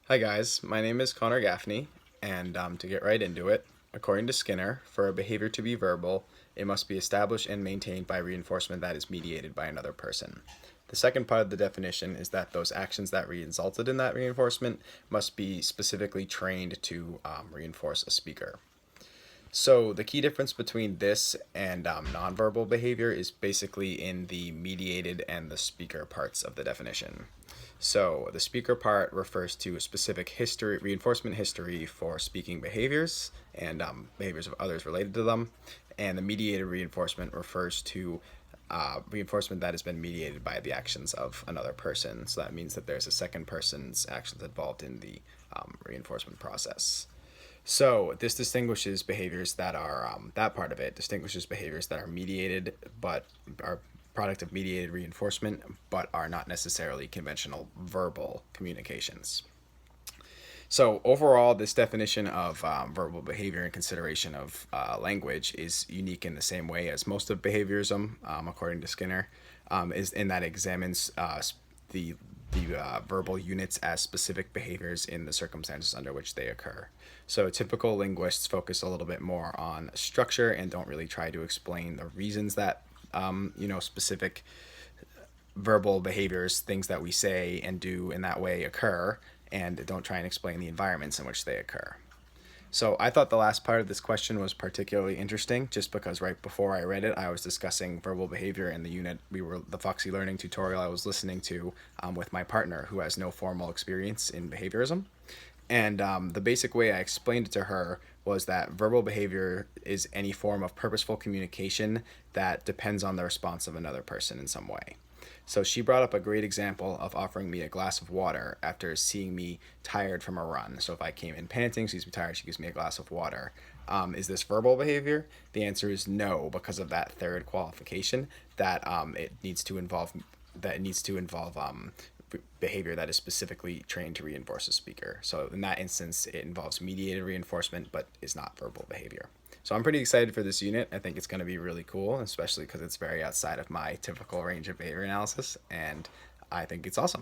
Hi guys, my name is Connor Gaffney, and to get right into it, according to Skinner, for a behavior to be verbal, it must be established and maintained by reinforcement that is mediated by another person. The second part of the definition is that those actions that resulted in that reinforcement must be specifically trained to reinforce a speaker. So the key difference between this and nonverbal behavior is basically in the mediated and the speaker parts of the definition. So the speaker part refers to a specific history, reinforcement history for speaking behaviors and behaviors of others related to them. And the mediated reinforcement refers to reinforcement that has been mediated by the actions of another person. So that means that there's a second person's actions involved in the reinforcement process. So this distinguishes behaviors that are that part of it distinguishes behaviors that are mediated but are product of mediated reinforcement but are not necessarily conventional verbal communications. So overall, this definition of verbal behavior and consideration of language is unique in the same way as most of behaviorism, according to Skinner, is in that it examines the verbal units as specific behaviors in the circumstances under which they occur. So typical linguists focus a little bit more on structure and don't really try to explain the reasons that specific verbal behaviors, things that we say and do in that way occur, and don't try and explain the environments in which they occur. So I thought the last part of this question was particularly interesting just because right before I read it, I was discussing verbal behavior in the unit the Foxy Learning tutorial I was listening to with my partner who has no formal experience in behaviorism. And the basic way I explained it to her was that verbal behavior is any form of purposeful communication that depends on the response of another person in some way. So she brought up a great example of offering me a glass of water after seeing me tired from a run. So if I came in panting, she sees me tired, she gives me a glass of water. Is this verbal behavior? The answer is no, because of that third qualification that it needs to involve behavior that is specifically trained to reinforce a speaker. So in that instance, it involves mediated reinforcement, but is not verbal behavior. So I'm pretty excited for this unit. I think it's going to be really cool, especially because it's very outside of my typical range of behavior analysis, and I think it's awesome.